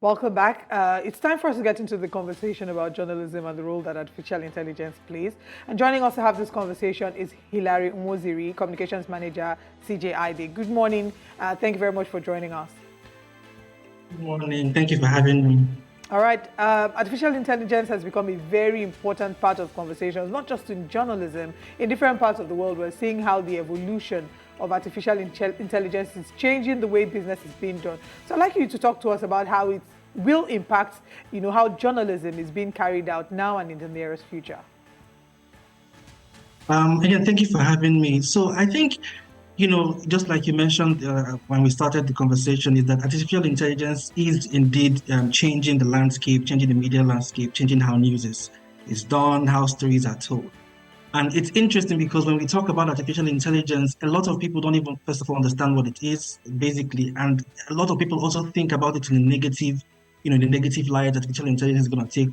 Welcome back. It's time for us to get into the conversation about journalism and the role that artificial intelligence plays. And joining us to have this conversation is Hilary Umoziri, Communications Manager, CJID. Good morning. Thank you very much for joining us. Good morning. Thank you for having me. All right. Artificial intelligence has become a very important part of conversations, not just in journalism. In different parts of the world, we're seeing how the evolution of artificial intelligence is changing the way business is being done. So I'd like you to talk to us about how it will impact, how journalism is being carried out now and in the nearest future. Again, thank you for having me. So I think, just like you mentioned when we started the conversation, is that artificial intelligence is indeed changing the landscape, changing the media landscape, changing how news is done, how stories are told. And it's interesting because when we talk about artificial intelligence, a lot of people don't even, first of all, understand what it is, basically. And a lot of people also think about it in a negative, in the negative light. Artificial intelligence is going to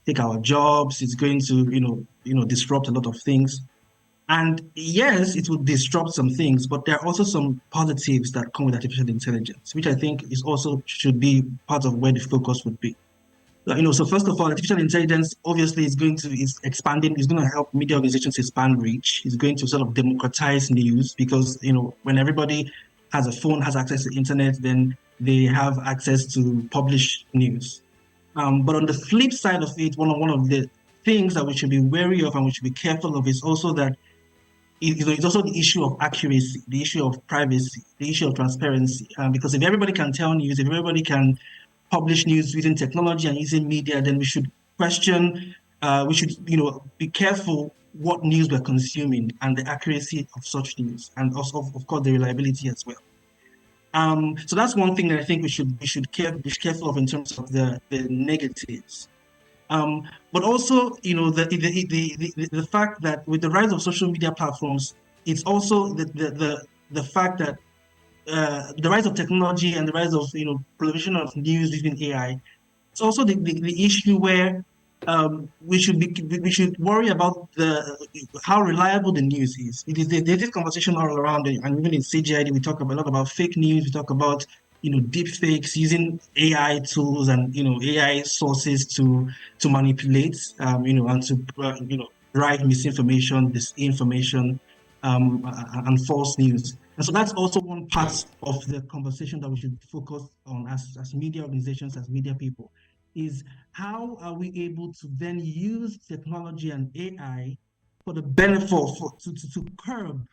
take our jobs. It's going to, disrupt a lot of things. And yes, it will disrupt some things, but there are also some positives that come with artificial intelligence, which I think is also should be part of where the focus would be. So first of all, artificial intelligence obviously is expanding, is going to help media organizations expand reach. It's going to sort of democratize news because, when everybody has a phone, has access to the internet, then they have access to publish news. But on the flip side of it, one of the things that we should be wary of and we should be careful of is also that it's also the issue of accuracy, the issue of privacy, the issue of transparency. Because if everybody can tell news, if everybody can publish news using technology and using media, then we should question, we should, be careful what news we're consuming and the accuracy of such news, and also, of course, the reliability as well. So that's one thing that I think we should be careful of in terms of the negatives. But also, the fact that with the rise of social media platforms, it's also the fact that the rise of technology and the rise of proliferation of news using AI. It's also the issue where we should worry about how reliable the news is. There's this conversation all around, and even in CJID we talk a lot about fake news. We talk about deep fakes, using AI tools and AI sources to manipulate and to drive misinformation, disinformation, and false news. And so that's also one part of the conversation that we should focus on as media organizations, as media people, is how are we able to then use technology and AI for the benefit to curb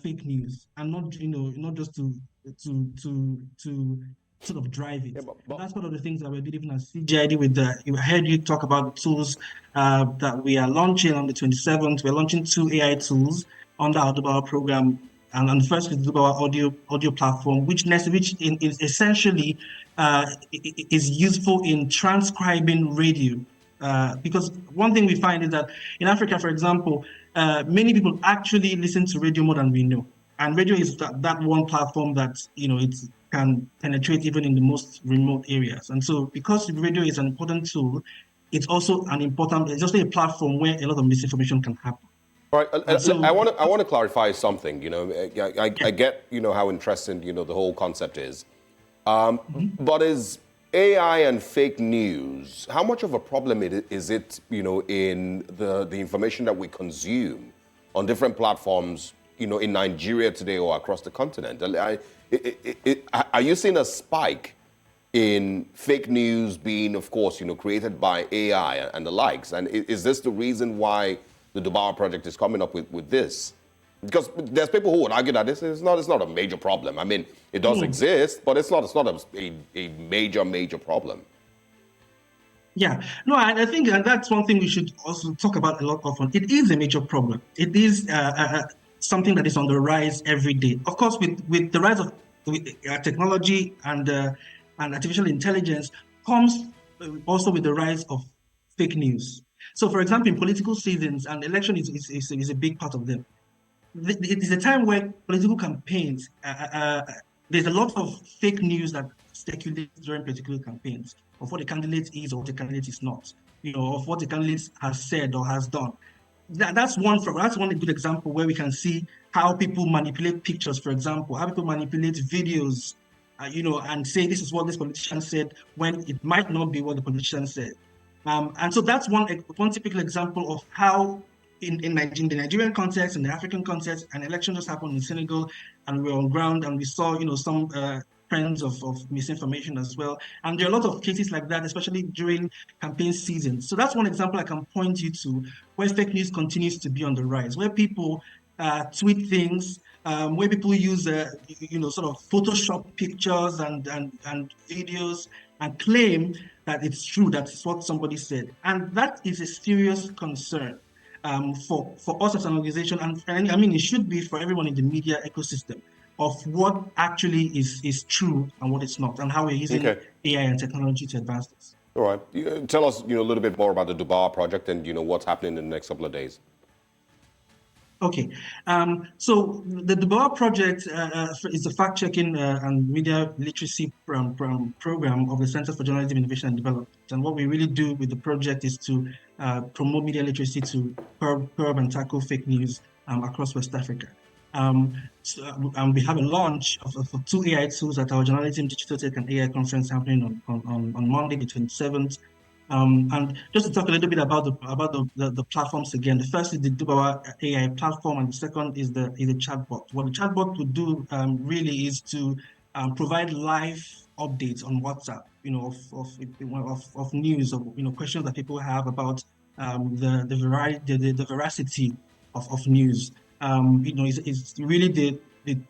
fake news and not just to sort of drive it. But that's one of the things that we're doing even as CJID with I heard you talk about the tools that we are launching on the 27th. We're launching 2 AI tools under our DUBAWA program. And first is the DUBAWA audio platform, which is essentially is useful in transcribing radio. Because one thing we find is that in Africa, for example, many people actually listen to radio more than we know. And radio is that one platform that, it can penetrate even in the most remote areas. And so because radio is an important tool, it's also a platform where a lot of misinformation can happen. All right, so, I want to clarify something. I get how interesting the whole concept is, but is AI and fake news, how much of a problem is it in the information that we consume on different platforms in Nigeria today or across the continent? Are you seeing a spike in fake news being, of course, created by AI and the likes? And is this the reason why the DUBAWA project is coming up with this? Because there's people who would argue that it's not a major problem. I mean, it does exist, but it's not a major problem. Yeah, no, I think that's one thing we should also talk about a lot often. It is a major problem. It is something that is on the rise every day. Of course, with the rise of technology and artificial intelligence comes also with the rise of fake news. So, for example, in political seasons, and election is a big part of them. It is a time where political campaigns, there's a lot of fake news that circulates during political campaigns of what the candidate is or what the candidate is not, of what the candidate has said or has done. That's one good example where we can see how people manipulate pictures, for example, how people manipulate videos and say this is what this politician said when it might not be what the politician said. And so that's one typical example of how in the Nigerian context, in the African context, an election just happened in Senegal, and we're on ground, and we saw, some trends of misinformation as well. And there are a lot of cases like that, especially during campaign season. So that's one example I can point you to where fake news continues to be on the rise, where people tweet things, where people use, sort of Photoshop pictures and videos and claim that it's true, that's what somebody said. And that is a serious concern for us as an organization. And I mean, it should be for everyone in the media ecosystem of what actually is true and what is not, and how we're using AI and technology to advance this. All right. Tell us, a little bit more about the DUBAWA project and, what's happening in the next couple of days. Okay, so the DUBAWA project is a fact-checking and media literacy program of the Center for Journalism, Innovation and Development. And what we really do with the project is to promote media literacy to curb and tackle fake news across West Africa. We have a launch of 2 AI tools at our Journalism Digital Tech and AI conference happening on Monday, the 27th. And just to talk a little bit about the platforms again, the first is the DUBAWA AI platform, and the second is the chatbot. What the chatbot would do really is to provide live updates on WhatsApp, of news, of questions that people have about the veracity of news. It's really the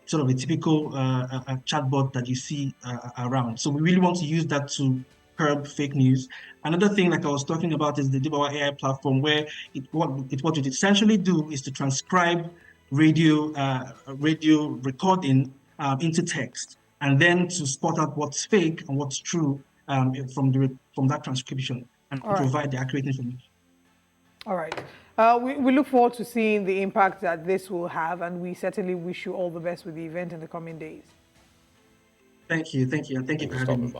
sort of a typical chatbot that you see around. So we really want to use that to curb fake news. Another thing, like I was talking about, is the DUBAWA AI platform, where what it essentially do is to transcribe radio recording into text, and then to spot out what's fake and what's true from that transcription, and provide the accurate information. All right. We look forward to seeing the impact that this will have, and we certainly wish you all the best with the event in the coming days. Thank you, and thank you for having me.